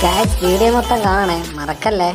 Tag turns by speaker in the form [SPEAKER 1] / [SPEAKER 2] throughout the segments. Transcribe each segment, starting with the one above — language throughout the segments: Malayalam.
[SPEAKER 1] വീഡിയോ മൊത്തം കാണണേ, മറക്കല്ലേ.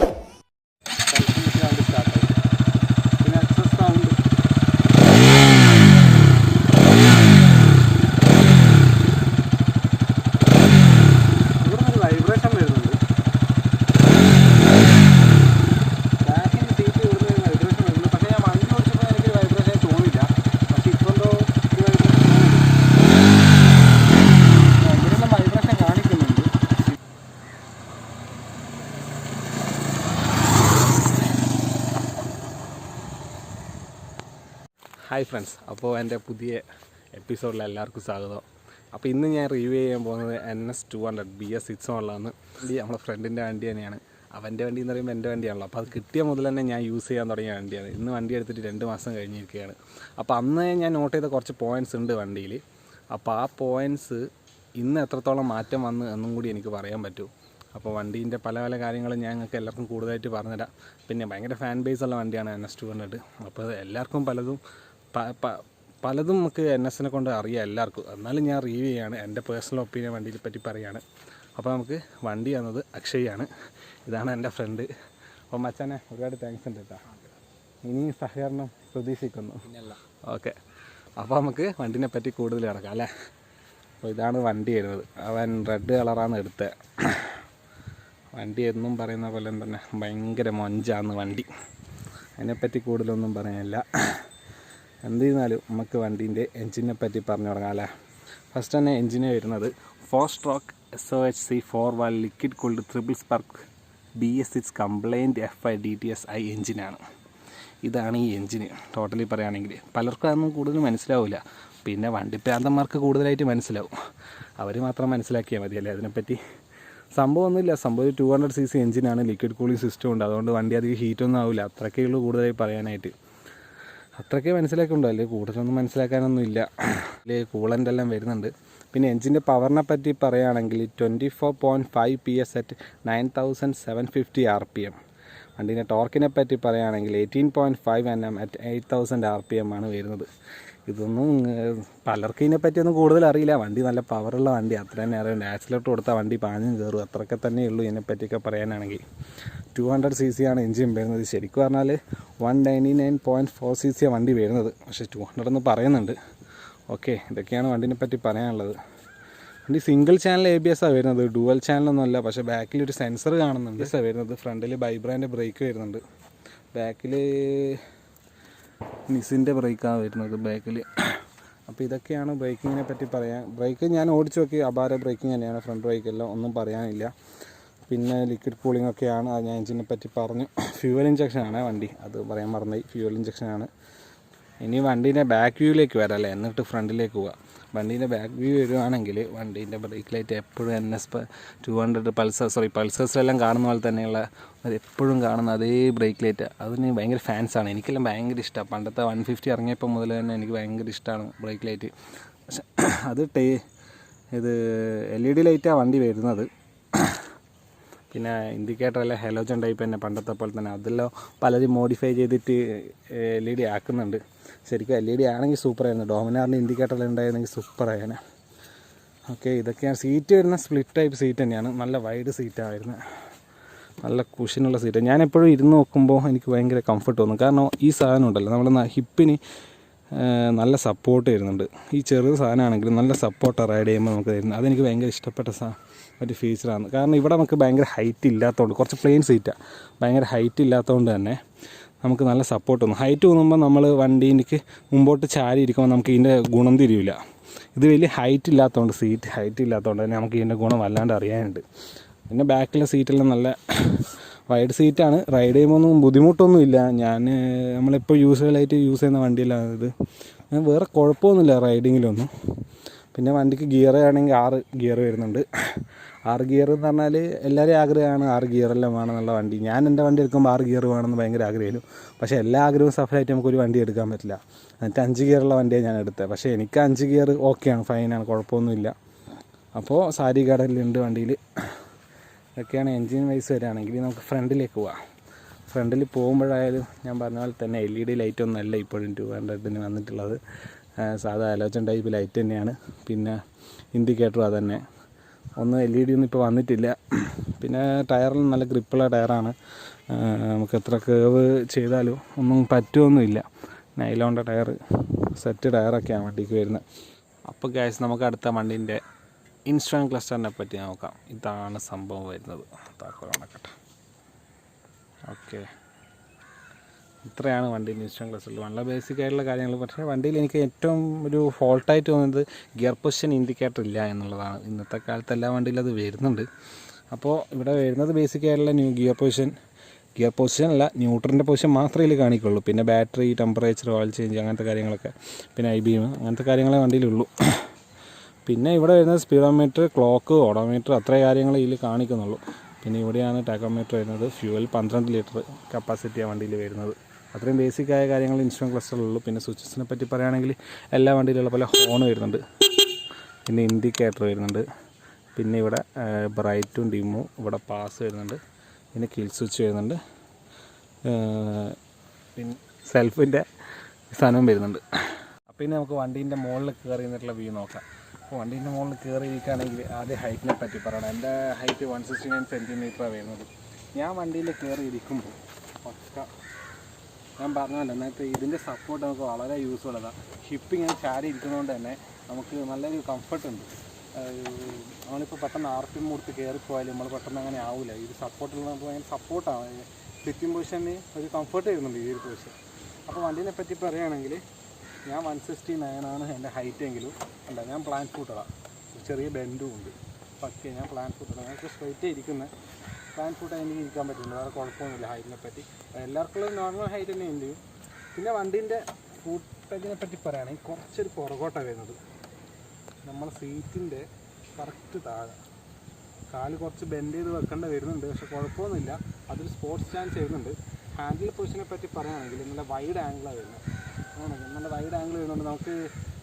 [SPEAKER 2] ഹായ് ഫ്രണ്ട്സ്, അപ്പോൾ എൻ്റെ പുതിയ എപ്പിസോഡിൽ എല്ലാവർക്കും സ്വാഗതം. അപ്പോൾ ഇന്ന് ഞാൻ റിവ്യൂ ചെയ്യാൻ പോകുന്നത് NS200 BS6 ഉള്ളതാണ്. നമ്മളെ ഫ്രണ്ടിൻ്റെ വണ്ടി തന്നെയാണ്. അവൻ്റെ വണ്ടി എന്ന് പറയുമ്പോൾ എൻ്റെ വണ്ടിയാണല്ലോ. അപ്പോൾ അത് കിട്ടിയ മുതൽ തന്നെ ഞാൻ യൂസ് ചെയ്യാൻ തുടങ്ങിയ വണ്ടിയാണ്. ഇന്ന് വണ്ടി എടുത്തിട്ട് 2 മാസം കഴിഞ്ഞിരിക്കുകയാണ്. അപ്പോൾ അന്ന് ഞാൻ നോട്ട് ചെയ്ത കുറച്ച് പോയിൻറ്റ്സ് ഉണ്ട് വണ്ടിയിൽ. അപ്പോൾ ആ പോയിൻറ്റ്സ് ഇന്ന് എത്രത്തോളം മാറ്റം വന്ന് എന്നും കൂടി എനിക്ക് പറയാൻ പറ്റും. അപ്പോൾ വണ്ടീൻ്റെ പല പല കാര്യങ്ങളും ഞാൻ നിങ്ങൾക്ക് എല്ലാവർക്കും കൂടുതലായിട്ട് പറഞ്ഞുതരാം. പിന്നെ ഭയങ്കര ഫാൻ ബേസ് ഉള്ള വണ്ടിയാണ് NS200. അപ്പോൾ എല്ലാവർക്കും പലതും നമുക്ക് NSനെ കൊണ്ട് അറിയാം എല്ലാവർക്കും. എന്നാലും ഞാൻ റിവ്യൂ ചെയ്യാണ്, എൻ്റെ പേഴ്സണൽ ഒപ്പീനിയൻ വണ്ടിയെ പറ്റി പറയുകയാണ്. അപ്പോൾ നമുക്ക് വണ്ടി വന്നത് അക്ഷയാണ്. ഇതാണ് എൻ്റെ ഫ്രണ്ട്. അപ്പോൾ മച്ചാനെ ഒരുപാട് താങ്ക്സ് ഉണ്ട് കേട്ടോ. ഇനി സഹകരണം പ്രതീക്ഷിക്കുന്നു. ഓക്കെ, അപ്പോൾ നമുക്ക് വണ്ടിനെ പറ്റി കൂടുതൽ കിടക്കാം അല്ലേ. അപ്പോൾ ഇതാണ് വണ്ടി വരുന്നത്. അവൻ റെഡ് കളറാണ് എടുത്തത്. വണ്ടി എന്നും പറയുന്ന പോലെ തന്നെ ഭയങ്കര മൊഞ്ചാണ് വണ്ടി. അതിനെപ്പറ്റി കൂടുതലൊന്നും പറയാനില്ല. എന്തിരുന്നാലും നമുക്ക് വണ്ടീൻ്റെ എൻജിനെ പറ്റി പറഞ്ഞു തുടങ്ങാം അല്ലേ. ഫസ്റ്റ് തന്നെ എൻജിന് വരുന്നത് 4 stroke SOHC 4 liquid cooled triple spark BS6 complaint FI DTSI എൻജിനാണ്. ഇതാണ് ഈ എൻജിന് ടോട്ടലി പറയുകയാണെങ്കിൽ. പലർക്കും അതൊന്നും കൂടുതൽ മനസ്സിലാവില്ല. പിന്നെ വണ്ടി പ്രാന്തന്മാർക്ക് കൂടുതലായിട്ട് മനസ്സിലാവും. അവർ മാത്രം മനസ്സിലാക്കിയാൽ മതിയല്ലേ അതിനെപ്പറ്റി. സംഭവമൊന്നുമില്ല. സംഭവം 200cc എൻജിനാണ്, ലിക്വിഡ് കൂളിംഗ് സിസ്റ്റം ഉണ്ട്. അതുകൊണ്ട് വണ്ടി അധികം ഹീറ്റൊന്നും ആവില്ല. അത്രയ്ക്കേ ഉള്ളൂ കൂടുതലായി പറയാനായിട്ട്. അത്രയ്ക്കേ മനസ്സിലാക്കുന്നുണ്ടോ, അല്ലേ കൂടുതലൊന്നും മനസ്സിലാക്കാനൊന്നും ഇല്ല. അതിൽ കൂളൻ്റ് എല്ലാം വരുന്നുണ്ട്. പിന്നെ എൻജിൻ്റെ പവറിനെ പറ്റി പറയുകയാണെങ്കിൽ 24.5 PS അറ്റ് 9750 RPM. വണ്ടീൻ്റെ ടോർക്കിനെ പറ്റി പറയുകയാണെങ്കിൽ 18.5 Nm അറ്റ് 8000 RPM ആണ് വരുന്നത്. ഇതൊന്നും പലർക്കും ഇതിനെപ്പറ്റിയൊന്നും കൂടുതൽ അറിയില്ല. വണ്ടി നല്ല പവറുള്ള വണ്ടി, അത്ര തന്നെ അറിയാം. ആക്സിലേറ്റർ കൊടുത്താൽ വണ്ടി പാഞ്ഞും കയറും, അത്രയൊക്കെ തന്നെ ഉള്ളൂ ഇതിനെപ്പറ്റിയൊക്കെ പറയാനാണെങ്കിൽ. 200cc ആണ് എൻജിൻ വരുന്നത്. ശരിക്കും പറഞ്ഞാൽ 199.4cc വണ്ടി വരുന്നത്. പക്ഷേ 200 എന്ന് പറയുന്നുണ്ട്. ഓക്കെ, ഇതൊക്കെയാണ് വണ്ടീനെ പറ്റി പറയാനുള്ളത്. വണ്ടി സിംഗിൾ ചാനൽ ABS ആണ് വരുന്നത്, ഡുവൽ ചാനലൊന്നുമല്ല. പക്ഷേ ബാക്കിൽ ഒരു സെൻസർ കാണുന്നുണ്ട് വരുന്നത്. ഫ്രണ്ടിൽ ബൈബ്രാൻ്റെ ബ്രേക്ക് വരുന്നുണ്ട്. ബാക്കിൽ നിസിൻ്റെ ബ്രേക്കാണ് വരുന്നത് ബാക്കിൽ. അപ്പോൾ ഇതൊക്കെയാണ് ബ്രേക്കിങ്ങിനെ പറ്റി പറയാൻ. ബ്രേക്ക് ഞാൻ ഓടിച്ചു നോക്കി, അപാര ബ്രേക്കിങ് തന്നെയാണ്. ഫ്രണ്ട് ബ്രേക്കെല്ലാം ഒന്നും പറയാനില്ല. പിന്നെ ലിക്വിഡ് കൂളിംഗ് ഒക്കെയാണ്, അത് ഞാൻ എൻജിനെ പറ്റി പറഞ്ഞു. ഫ്യൂവൽ ഇഞ്ചക്ഷനാണ് വണ്ടി, അത് പറയാൻ മറന്നുപോയി. ഫ്യൂവൽ ഇഞ്ചക്ഷനാണ്. ഇനി വണ്ടീൻ്റെ ബാക്ക് വ്യൂയിലേക്ക് വരാം അല്ലേ, എന്നിട്ട് ഫ്രണ്ടിലേക്ക് പോവാം. വണ്ടീൻ്റെ ബാക്ക് വ്യൂ വരുവാണെങ്കിൽ വണ്ടീൻ്റെ ബ്രേക്ക് ലൈറ്റ് എപ്പോഴും NS200 പൾസേഴ്സിലെല്ലാം കാണുന്ന പോലെ തന്നെയുള്ള എപ്പോഴും കാണുന്ന അതേ ബ്രേക്ക് ലൈറ്റ്. അതിന് ഭയങ്കര ഫാൻസാണ്. എനിക്കെല്ലാം ഭയങ്കര ഇഷ്ടമാണ്. പണ്ടത്തെ 150 ഇറങ്ങിയപ്പോൾ മുതൽ തന്നെ എനിക്ക് ഭയങ്കര ഇഷ്ടമാണ് ബ്രേക്ക് ലൈറ്റ്. പക്ഷെ അത് ഇത് LED ലൈറ്റാണ് വണ്ടി വരുന്നത്. പിന്നെ ഇൻഡിക്കേറ്ററെല്ലാം ഹെലോജൻ ടൈപ്പ് തന്നെ, പണ്ടത്തെ പോലെ തന്നെ. അതെല്ലാം പലരും മോഡിഫൈ ചെയ്തിട്ട് LED ആക്കുന്നുണ്ട്. ശരിക്കും LED ആണെങ്കിൽ സൂപ്പറായിരുന്നു. ഡോമിനാറിൻ്റെ ഇൻഡിക്കേറ്ററെല്ലാം ഉണ്ടായിരുന്നെങ്കിൽ സൂപ്പറായാണ്. ഓക്കെ, ഇതൊക്കെയാണ്. സീറ്റ് വരുന്ന സ്പ്ലിറ്റ് ടൈപ്പ് സീറ്റ് തന്നെയാണ്. നല്ല വൈഡ് സീറ്റാണ് വരുന്നത്, നല്ല കുഷനുള്ള സീറ്റ്. ഞാൻ എപ്പോഴും ഇരുന്ന് നോക്കുമ്പോൾ എനിക്ക് ഭയങ്കര കംഫർട്ട് തോന്നും. കാരണം ഈ സാധനം ഉണ്ടല്ലോ, നമ്മുടെ ഹിപ്പിന് നല്ല സപ്പോർട്ട് വരുന്നുണ്ട്. ഈ ചെറിയ സാധനമാണെങ്കിലും നല്ല സപ്പോർട്ട് റൈഡ് ചെയ്യുമ്പോൾ നമുക്ക് തരുന്നത്. അതെനിക്ക് ഭയങ്കര ഇഷ്ടപ്പെട്ട ഒരു ഫീച്ചറാണ്. കാരണം ഇവിടെ നമുക്ക് ഭയങ്കര ഹൈറ്റ് ഇല്ലാത്തതുകൊണ്ട്, കുറച്ച് പ്ലെയിൻ സീറ്റാണ്, ഭയങ്കര ഹൈറ്റ് ഇല്ലാത്തതുകൊണ്ട് തന്നെ നമുക്ക് നല്ല സപ്പോർട്ട് തോന്നും. ഹൈറ്റ് തോന്നുമ്പോൾ നമ്മൾ വണ്ടീക്ക് മുമ്പോട്ട് ചാരി ഇരിക്കുമ്പോൾ നമുക്ക് ഇതിൻ്റെ ഗുണം തിരിയില്ല. ഇത് വലിയ ഹൈറ്റ് ഇല്ലാത്തതുകൊണ്ട്, സീറ്റ് ഹൈറ്റ് ഇല്ലാത്തതുകൊണ്ട് തന്നെ നമുക്ക് ഇതിൻ്റെ ഗുണം വല്ലാണ്ട് അറിയാനുണ്ട്. പിന്നെ ബാക്കിലെ സീറ്റെല്ലാം നല്ല വൈഡ് സീറ്റാണ്. റൈഡ് ചെയ്യുമ്പോൾ ഒന്നും ബുദ്ധിമുട്ടൊന്നുമില്ല. നമ്മളിപ്പോൾ യൂസ്വലായിട്ട് യൂസ് ചെയ്യുന്ന വണ്ടിയിലാണ് ഇത്. വേറെ കുഴപ്പമൊന്നുമില്ല റൈഡിങ്ങിലൊന്നും. പിന്നെ വണ്ടിക്ക് ഗിയർ ആണെങ്കിൽ 6 ഗിയർ വരുന്നുണ്ട്. 6 ഗിയർ എന്ന് പറഞ്ഞാൽ എല്ലാവരും ആഗ്രഹമാണ് 6 ഗിയറെല്ലാം വേണമെന്നുള്ള വണ്ടി. ഞാൻ എൻ്റെ വണ്ടി എടുക്കുമ്പോൾ 6 ഗിയർ വേണമെന്ന് ഭയങ്കര ആഗ്രഹമായിരുന്നു. പക്ഷേ എല്ലാ ആഗ്രഹവും സഫലമായിട്ട് നമുക്കൊരു വണ്ടി എടുക്കാൻ പറ്റില്ല. എന്നിട്ട് 5 ഗിയറുള്ള വണ്ടിയാണ് ഞാൻ എടുത്തത്. പക്ഷേ എനിക്ക് 5 ഗിയർ ഓക്കെയാണ്, ഫൈനാണ്, കുഴപ്പമൊന്നുമില്ല. അപ്പോൾ സാരി ഗാർഡനിലുണ്ട് വണ്ടിയിൽ. ഇതൊക്കെയാണ് എൻജിൻ വൈസ് വരികയാണെങ്കിൽ. നമുക്ക് ഫ്രണ്ടിലേക്ക് പോവാം. ഫ്രണ്ടിൽ പോകുമ്പോഴായാലും ഞാൻ പറഞ്ഞ പോലെ തന്നെ LED ലൈറ്റൊന്നും അല്ല ഇപ്പോഴും 200 വന്നിട്ടുള്ളത്. സാധാ ഹലോജൻ ടൈപ്പ് ലൈറ്റ് തന്നെയാണ്. പിന്നെ ഇൻഡിക്കേറ്ററും അത് തന്നെ. ഒന്ന് LED ഒന്നും ഇപ്പോൾ വന്നിട്ടില്ല. പിന്നെ ടയറിൽ നല്ല ഗ്രിപ്പുള്ള ടയറാണ്. നമുക്ക് എത്ര കേവ് ചെയ്താലും ഒന്നും പറ്റുമൊന്നുമില്ല. നൈലോണിൻ്റെ ടയർ, സെറ്റ് ടയറൊക്കെയാണ് വണ്ടിക്ക് വരുന്നത്. അപ്പോൾ ഗൈസ്, നമുക്ക് അടുത്ത വണ്ടീൻ്റെ ഇൻസ്ട്രുമെൻറ്റ് ക്ലസ്റ്ററിനെ പറ്റി നോക്കാം. ഇതാണ് സംഭവം വരുന്നത്. താക്കോൽ കണക്കട്ടെ. ഓക്കെ, ഇത്രയാണ് വണ്ടീൻ്റെ ഇൻസ്ട്രുമെൻറ്റ് ക്ലസ്റ്ററിൽ വളരെ ബേസിക് ആയിട്ടുള്ള കാര്യങ്ങൾ. പക്ഷേ വണ്ടിയിൽ എനിക്ക് ഏറ്റവും ഒരു ഫോൾട്ടായിട്ട് തോന്നുന്നത് ഗിയർ പൊസിഷൻ ഇൻഡിക്കേറ്റർ ഇല്ല എന്നുള്ളതാണ്. ഇന്നത്തെ കാലത്ത് എല്ലാ വണ്ടിയിലും അത് വരുന്നുണ്ട്. അപ്പോൾ ഇവിടെ വരുന്നത് ബേസിക് ആയിട്ടുള്ള ഗിയർ പൊസിഷൻ അല്ല, ന്യൂട്രലിൻ്റെ പൊസിഷൻ മാത്രമേ ഇതിൽ കാണിക്കുള്ളൂ. പിന്നെ ബാറ്ററി, ടെമ്പറേച്ചർ, ഓയിൽ ചേഞ്ച്, അങ്ങനത്തെ കാര്യങ്ങളൊക്കെ, പിന്നെ IBM, അങ്ങനത്തെ കാര്യങ്ങളെ വണ്ടിയിലുള്ളൂ. പിന്നെ ഇവിടെ വരുന്നത് സ്പീഡോമീറ്റർ, ക്ലോക്ക്, ഓഡോമീറ്റർ, അത്രേ കാര്യങ്ങൾ ഇതിൽ കാണിക്കുന്നുള്ളൂ. പിന്നെ ഇവിടെയാണ് ടാക്കോമീറ്റർ വരുന്നത്. ഫ്യൂവൽ 12 ലിറ്റർ കപ്പാസിറ്റിയാണ് വണ്ടിയിൽ വരുന്നത്. അത്രയും ബേസിക്കായ കാര്യങ്ങൾ ഇൻസ്ട്രുമെൻറ്റ് ക്ലസ്റ്ററിലുള്ളൂ. പിന്നെ സ്വിച്ചസിനെ പറ്റി പറയുകയാണെങ്കിൽ എല്ലാ വണ്ടിയിലുള്ള പോലെ ഹോൺ വരുന്നുണ്ട്, പിന്നെ ഇൻഡിക്കേറ്റർ വരുന്നുണ്ട്, പിന്നെ ഇവിടെ ബ്രൈറ്റും ഡിമ്മും, ഇവിടെ പാസ് വരുന്നുണ്ട്, പിന്നെ കിൽ സ്വിച്ച് വരുന്നുണ്ട്, പിന്നെ സെൽഫിൻ്റെ സാധനവും വരുന്നുണ്ട്. അപ്പോൾ ഇനി നമുക്ക് വണ്ടീൻ്റെ മുകളിൽ കയറി നിന്നിട്ടുള്ള വ്യൂ നോക്കാം. അപ്പോൾ വണ്ടീൻ്റെ മുകളിൽ കയറിയിരിക്കുകയാണെങ്കിൽ ആദ്യം ഹൈറ്റിനെ പറ്റി പറയണം. എൻ്റെ ഹൈറ്റ് 169 സെൻറ്റിമീറ്ററാണ് വരുന്നത്. ഞാൻ വണ്ടിയിൽ കയറി ഇരിക്കുമ്പോൾ പക്ക, ഞാൻ പറഞ്ഞല്ലോ നേരത്തെ, ഇതിൻ്റെ സപ്പോർട്ട് നമുക്ക് വളരെ യൂസ്ഫുൾ അതാണ്. ഹിപ്പ് ഇങ്ങനെ ചാരി ഇരിക്കുന്നതുകൊണ്ട് തന്നെ നമുക്ക് നല്ലൊരു കംഫർട്ട് ഉണ്ട്. നമ്മളിപ്പോൾ പെട്ടെന്ന് RPM കൊടുത്ത് കയറിപ്പോയാലും നമ്മൾ പെട്ടെന്ന് അങ്ങനെ ആവില്ല. ഇത് സപ്പോർട്ടുള്ള നമുക്ക് ഭയങ്കര സപ്പോർട്ടാണ്. സിറ്റിംഗ് പൊസിഷന് ഒരു കംഫർട്ട് വരുന്നുണ്ട് ഈ ഒരു പൊസിഷൻ. അപ്പോൾ വണ്ടീനെ പറ്റി പറയുകയാണെങ്കിൽ ഞാൻ 169 എൻ്റെ ഹൈറ്റ് എങ്കിലും അല്ല, ഞാൻ പ്ലാൻ ഫൂട്ടറാണ്. ചെറിയ ബെൻഡും ഉണ്ട്. പക്ഷേ ഞാൻ പ്ലാൻ ഫൂട്ടറാണ്. ഞങ്ങൾക്ക് സ്ട്രൈറ്റ് ഇരിക്കുന്ന പ്ലാൻ ഫൂട്ടായി എനിക്ക് ഇരിക്കാൻ പറ്റുന്നുണ്ട്. വേറെ കുഴപ്പമൊന്നുമില്ല ഹൈറ്റിനെ പറ്റി. എല്ലാവർക്കും നോർമൽ ഹൈറ്റ് തന്നെ ഉണ്ട്. പിന്നെ വണ്ടീൻ്റെ ഫൂട്ടേജിനെ പറ്റി പറയുകയാണെങ്കിൽ കുറച്ചൊരു പുറകോട്ടാണ് വരുന്നത്. നമ്മളെ സീറ്റിൻ്റെ കറക്റ്റ് താഴെ കാല് കുറച്ച് ബെൻഡ് ചെയ്ത് വെക്കേണ്ട വരുന്നുണ്ട്. പക്ഷെ കുഴപ്പമൊന്നുമില്ല, അതൊരു സ്പോർട്സ് സ്റ്റാൻഡ് ചെയ്യുന്നുണ്ട്. ഹാൻഡിൽ പൊസിഷനെ പറ്റി പറയുകയാണെങ്കിൽ നല്ല വൈഡ് ആംഗിളാണ് വരുന്നത്. നല്ല വൈഡ് ആംഗിൾ വരുന്നുണ്ട്. നമുക്ക്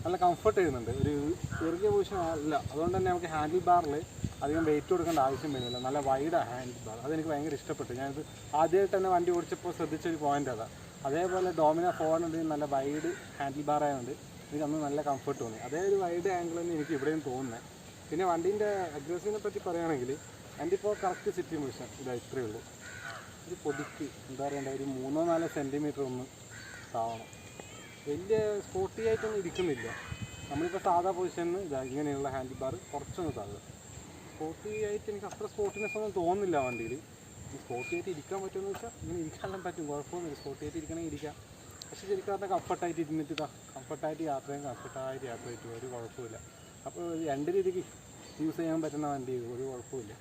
[SPEAKER 2] നല്ല കംഫർട്ട് ചെയ്യുന്നുണ്ട്. ഒരു ചെറിയ പൊസിഷൻ അല്ല, അതുകൊണ്ട് തന്നെ നമുക്ക് ഹാൻഡിൽ ബാറിൽ അധികം വെയിറ്റ് കൊടുക്കേണ്ട ആവശ്യം വരുന്നില്ല. നല്ല വൈഡാണ് ഹാൻഡിൽ ബാർ. അതെനിക്ക് ഭയങ്കര ഇഷ്ടപ്പെട്ടു. ഞാനിത് ആദ്യമായിട്ട് തന്നെ വണ്ടി ഓടിച്ചപ്പോൾ ശ്രദ്ധിച്ചൊരു പോയിൻ്റ് അതാണ്. അതേപോലെ ഡോമിന 400 നല്ല വൈഡ് ഹാൻഡിൽ ബാർ ആയതുകൊണ്ട് എനിക്ക് അന്ന് നല്ല കംഫർട്ട് തോന്നി. അതേ ഒരു വൈഡ് ആംഗിൾ തന്നെ എനിക്ക് ഇവിടെയും തോന്നുന്നത്. പിന്നെ വണ്ടീൻ്റെ അഗ്രസീവിനെ പറ്റി പറയുകയാണെങ്കിൽ എൻ്റെ ഇപ്പോൾ കറക്റ്റ് സിറ്റിംഗ് പൊസിഷൻ ഇതാ ഇത്രയേ ഉള്ളൂ. ഇത് പൊടിക്ക് എന്താ പറയണ്ട, ഒരു 3-4 സെൻറ്റിമീറ്റർ ഒന്ന് താവണം. വലിയ സ്പോർട്ടി ആയിട്ടൊന്നും ഇരിക്കുന്നില്ല. നമ്മളിപ്പോൾ സാധാ പൊസിഷനിൽ ഇതാ ഇങ്ങനെയുള്ള ഹാൻഡിൽ ബാർ കുറച്ചൊന്ന് താഴുക. സ്പോർട്ടി ആയിട്ട് എനിക്ക് അത്ര സ്പോർട്ടിനെസ് ഒന്നും തോന്നുന്നില്ല വണ്ടിയിൽ. ഈ സ്പോർട്ടി ആയിട്ട് ഇരിക്കാൻ പറ്റുമെന്ന് വെച്ചാൽ ഇങ്ങനെ ഇരിക്കാനെല്ലാം പറ്റും, കുഴപ്പമൊന്നുമില്ല. സ്പോർട്ടി ആയിട്ട് ഇരിക്കണമെങ്കിൽ ഇരിക്കാം. പക്ഷേ ശരിക്കും പറഞ്ഞാൽ കംഫർട്ടായിട്ട് ഇരുന്നിട്ട് കംഫർട്ടായിട്ട് യാത്ര ചെയ്തിട്ട് ഒരു കുഴപ്പമില്ല. അപ്പോൾ രണ്ട് രീതിക്ക് യൂസ് ചെയ്യാൻ പറ്റുന്ന വണ്ടി, ഒരു കുഴപ്പമില്ല.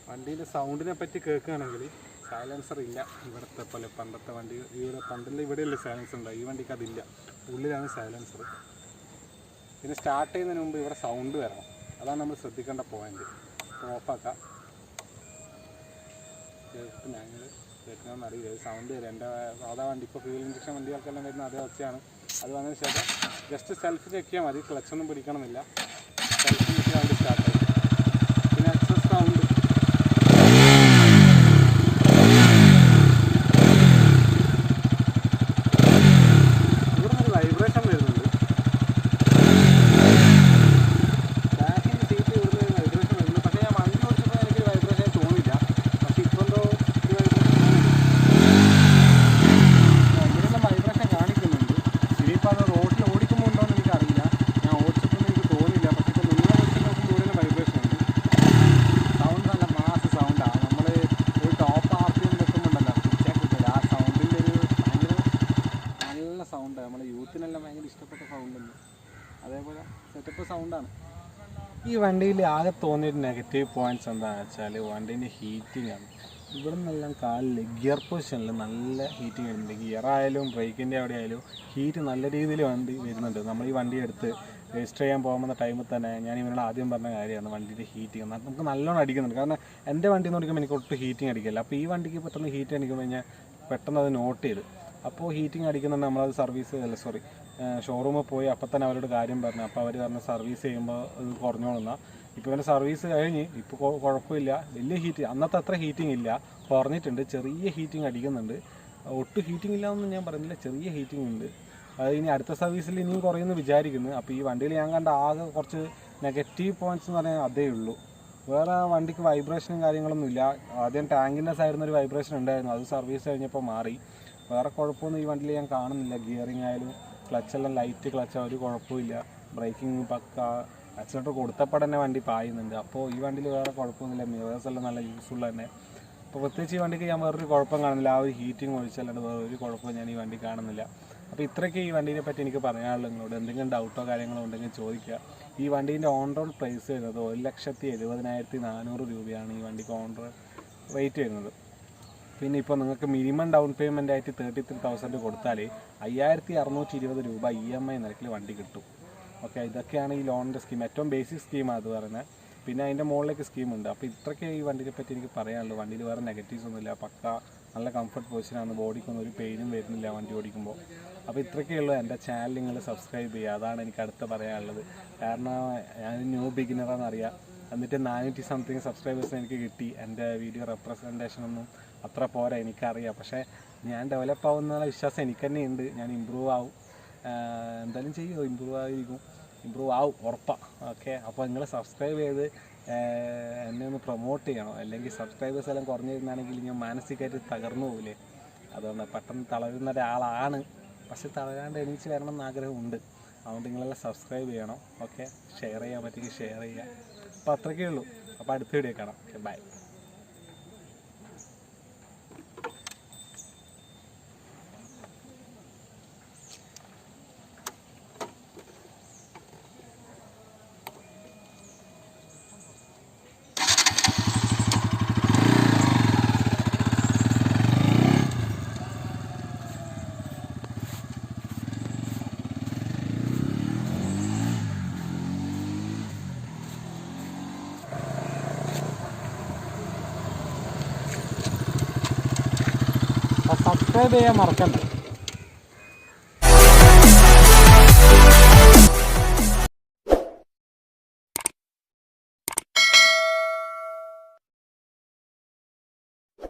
[SPEAKER 2] വണ്ടീൻ്റെ സൗണ്ടിനെ പറ്റി കേൾക്കുകയാണെങ്കിൽ സൈലൻസർ ഇല്ല ഇവിടുത്തെ പോലെ. പണ്ടത്തെ വണ്ടി ഇവിടെയല്ലേ സൈലൻസർ ഉണ്ടാവും, ഈ വണ്ടിക്ക് അതില്ല. ഉള്ളിലാണ് സൈലൻസർ. പിന്നെ സ്റ്റാർട്ട് ചെയ്യുന്നതിന് മുമ്പ് ഇവിടെ സൗണ്ട് വരണം, അതാണ് നമ്മൾ ശ്രദ്ധിക്കേണ്ട പോയിന്റ്. ഓഫാക്കാം, ഞങ്ങൾ കേൾക്കണമെന്ന് അറിയില്ല. സൗണ്ട് വരും. എൻ്റെ സാധാ വണ്ടി ഇപ്പോൾ ഫ്യൂൽ ഇഞ്ചക്ഷൻ വണ്ടികൾക്കെല്ലാം വരുന്ന അതേ ഒച്ചയാണ്. അത് വന്നതിന് ശേഷം ജസ്റ്റ് സെൽഫ് ചെക്ക് ചെയ്യാൻ മതി, ക്ലച്ചൊന്നും പിടിക്കണമെന്നില്ല. സെൽഫ് ചെക്ക് വണ്ടി സ്റ്റാർട്ടായി. പിന്നെ എക്സസ് സൗണ്ട്, ഇവിടെ ഒരു വൈബ്രേഷൻ വരുന്നുണ്ട്. ബാക്കിൻ്റെ സീറ്റ് ഇവിടുന്ന് വൈബ്രേഷൻ വരുന്നുണ്ട്. പക്ഷേ ഞാൻ വണ്ടി ഓടിച്ചപ്പോൾ എനിക്കൊരു വൈബ്രേഷൻ തോന്നില്ല. പക്ഷേ ഇപ്പോൾ എന്തോ ഒരു വൈബ്രേഷൻ കാണിക്കുന്നുണ്ട്. ഇനിയിപ്പോൾ അത് റോഡിൽ ഓടിക്കുമ്പോൾ ഉണ്ടോയെന്ന് എനിക്കറിയില്ല. ഞാൻ ഓടിച്ചപ്പോൾ എനിക്ക് തോന്നില്ല. പക്ഷേ ഇപ്പോൾ നിങ്ങൾ ഓടിച്ച് നോക്കുമ്പോൾ കൂടുതലും വൈബ്രേഷൻ ഉണ്ട്. സൗണ്ട് നല്ല മാസ് സൗണ്ടാണ്. നമ്മൾ ഒരു ടോപ്പ് RPM വെക്കുമ്പോണ്ടല്ലോ പിടിച്ചാൽ കിട്ടില്ല. ആ സൗണ്ടിൻ്റെ ഒരു ഭയങ്കര നല്ല സൗണ്ടാണ്. നമ്മുടെ യൂത്തിനെല്ലാം ഭയങ്കര ഇഷ്ടപ്പെട്ട സൗണ്ടുണ്ട്. അതേപോലെ സെറ്റപ്പ് സൗണ്ടാണ്. ഈ വണ്ടിയിൽ ആകെ തോന്നിയൊരു നെഗറ്റീവ് പോയിൻറ്റ്സ് എന്താണെന്ന് വെച്ചാൽ വണ്ടീൻ്റെ ഹീറ്റിംഗ് ആണ്. ഇവിടെ നിന്നെല്ലാം കാലിൽ ഗിയർ പൊസിഷനിൽ നല്ല ഹീറ്റിംഗ് വരുന്നുണ്ട്. ഗിയർ ആയാലും ബ്രേക്കിൻ്റെ അവിടെ ആയാലും ഹീറ്റ് നല്ല രീതിയിൽ വണ്ടി വരുന്നുണ്ട്. നമ്മൾ ഈ വണ്ടി എടുത്ത് രജിസ്റ്റർ ചെയ്യാൻ പോകുന്ന ടൈമിൽ തന്നെ ഞാൻ ഇവരോട് ആദ്യം പറഞ്ഞ കാര്യമാണ് വണ്ടിയുടെ ഹീറ്റിംഗ് നമുക്ക് നല്ലോണം അടിക്കുന്നുണ്ട്. കാരണം എൻ്റെ വണ്ടി നോക്കുമ്പോൾ എനിക്ക് ഒട്ടും ഹീറ്റിംഗ് അടിക്കില്ല. അപ്പോൾ ഈ വണ്ടിക്ക് പെട്ടെന്ന് ഹീറ്റ് അടിക്കുമ്പോൾ ഞാൻ പെട്ടെന്ന് അത് നോട്ട് ചെയ്ത്, അപ്പോൾ ഹീറ്റിംഗ് അടിക്കുന്നുണ്ട്. നമ്മളത് ഷോറൂമിൽ പോയി അപ്പം തന്നെ അവരോട് കാര്യം പറഞ്ഞു. അപ്പോൾ അവർ പറഞ്ഞ സർവീസ് ചെയ്യുമ്പോൾ ഇത് കുറഞ്ഞോളുന്ന. ഇപ്പോൾ ഇവൻ്റെ സർവീസ് കഴിഞ്ഞ് ഇപ്പോൾ കുഴപ്പമില്ല. വലിയ അന്നത്തെ അത്ര ഹീറ്റിംഗ് ഇല്ല, കുറഞ്ഞിട്ടുണ്ട്. ചെറിയ ഹീറ്റിംഗ് അടിക്കുന്നുണ്ട്. ഒട്ടും ഹീറ്റിംഗ് ഇല്ലയെന്നൊന്നും ഞാൻ പറയുന്നില്ല, ചെറിയ ഹീറ്റിംഗ് ഉണ്ട്. അത് ഇനി അടുത്ത സർവീസിൽ ഇനിയും കുറയുമെന്ന് വിചാരിക്കുന്നു. അപ്പോൾ ഈ വണ്ടിയിൽ ഞാൻ കണ്ട ആകെ കുറച്ച് നെഗറ്റീവ് പോയിൻറ്റ്സ് എന്ന് പറഞ്ഞാൽ അതേ ഉള്ളൂ. വേറെ വണ്ടിക്ക് വൈബ്രേഷനും കാര്യങ്ങളൊന്നുമില്ല. ആദ്യം ടാങ്കിൻ്റെ സൈഡിൽ ഒരു വൈബ്രേഷൻ ഉണ്ടായിരുന്നു, അത് സർവീസ് കഴിഞ്ഞപ്പോൾ മാറി. വേറെ കുഴപ്പമൊന്നും ഈ വണ്ടിയിൽ ഞാൻ കാണുന്നില്ല. ഗിയറിംഗ് ആയാലും ക്ലച്ചെല്ലാം ലൈറ്റ് ക്ലച്ച്, ഒരു കുഴപ്പമില്ല. ബ്രേക്കിംഗ് പക്ക, ആക്സിലേറ്റർ കൊടുത്തപ്പോൾ തന്നെ വണ്ടി പായുന്നുണ്ട്. അപ്പോൾ ഈ വണ്ടിയിൽ വേറെ കുഴപ്പമൊന്നുമില്ല. മിറേഴ്സ് എല്ലാം നല്ല യൂസ്ഫുൾ തന്നെ. അപ്പോൾ പ്രത്യേകിച്ച് ഈ വണ്ടിക്ക് ഞാൻ വേറൊരു കുഴപ്പം കാണുന്നില്ല. ആ ഒരു ഹീറ്റിംഗ് ഒഴിച്ചല്ലാണ്ട് വേറെ ഒരു കുഴപ്പവും ഞാൻ ഈ വണ്ടി കാണുന്നില്ല. അപ്പോൾ ഇത്രയ്ക്ക് ഈ വണ്ടീനെ പറ്റി എനിക്ക് പറയാനുള്ളത്. നിങ്ങളോട് എന്തെങ്കിലും ഡൗട്ടോ കാര്യങ്ങളോ ഉണ്ടെങ്കിൽ ചോദിക്കുക. ഈ വണ്ടീൻ്റെ ഓൺ റോഡ് പ്രൈസ് വരുന്നത് 1,70,70,400 രൂപയാണ് ഈ വണ്ടിക്ക് ഓൺ റോഡ് റേറ്റ് വരുന്നത്. പിന്നെ ഇപ്പോൾ നിങ്ങൾക്ക് മിനിമം ഡൗൺ പേയ്മെൻ്റ് ആയിട്ട് 33,000 കൊടുത്താൽ 5,620 രൂപ EMI നിരക്കിൽ വണ്ടി കിട്ടും. ഓക്കെ, ഇതൊക്കെയാണ് ഈ ലോണിൻ്റെ സ്കീം. ഏറ്റവും ബേസിക് സ്കീമാണ് അത് പറയുന്നത്. പിന്നെ അതിൻ്റെ മുകളിലേക്ക് സ്കീമുണ്ട്. അപ്പോൾ ഇത്രയ്ക്ക് ഈ വണ്ടിയെ പറ്റി എനിക്ക് പറയാനുള്ളൂ. വണ്ടിയിൽ വേറെ നെഗറ്റീവ്സ് ഒന്നുമില്ല. പക്ക നല്ല കംഫർട്ട് പൊസിഷനാണ്. ബോഡിക്കൊന്നും ഒരു പെയിനും വരുന്നില്ല വണ്ടി ഓടിക്കുമ്പോൾ. അപ്പോൾ ഇത്രയൊക്കെ ഉള്ളൂ. എൻ്റെ ചാനൽ നിങ്ങൾ സബ്സ്ക്രൈബ് ചെയ്യുക, അതാണ് എനിക്ക് അടുത്ത് പറയാനുള്ളത്. കാരണം ഞാൻ ന്യൂ ബിഗിനറാണെന്നറിയാം. എന്നിട്ട് 400 സംതിങ് സബ്സ്ക്രൈബേഴ്സ് എനിക്ക് കിട്ടി. എൻ്റെ വീഡിയോ റെപ്രസെൻറ്റേഷനൊന്നും അത്ര പോരാ, എനിക്കറിയാം. പക്ഷേ ഞാൻ ഡെവലപ്പ് ആവുമെന്നുള്ള വിശ്വാസം എനിക്ക് തന്നെ ഉണ്ട്. ഞാൻ ഇമ്പ്രൂവ് ആവും, എന്തായാലും ചെയ്യുമോ, ഇമ്പ്രൂവ് ആവും ഉറപ്പാണ്. ഓക്കെ, അപ്പോൾ നിങ്ങൾ സബ്സ്ക്രൈബ് ചെയ്ത് എന്നെ ഒന്ന് പ്രൊമോട്ട് ചെയ്യണം. അല്ലെങ്കിൽ സബ്സ്ക്രൈബേഴ്സ് എല്ലാം കുറഞ്ഞിരുന്നാണെങ്കിൽ ഞാൻ മാനസികമായിട്ട് തകർന്നു പോകില്ലേ. അതുകൊണ്ട് പെട്ടെന്ന് തളരുന്ന ഒരാളാണ്, പക്ഷെ തളരാണ്ട് എണീച്ച് വരണം എന്ന് ആഗ്രഹമുണ്ട്. അതുകൊണ്ട് നിങ്ങളെല്ലാം സബ്സ്ക്രൈബ് ചെയ്യണം. ഓക്കെ, ഷെയർ ചെയ്യാൻ പറ്റുമെങ്കിൽ ഷെയർ ചെയ്യുക. അപ്പോൾ അത്രയ്ക്കേ ഉള്ളൂ. അപ്പോൾ അടുത്ത വീഡിയോ കാണാം. Okay, by. സബ്സ്ക്രൈബ് ചെയ്യാൻ മറക്കണ്ട.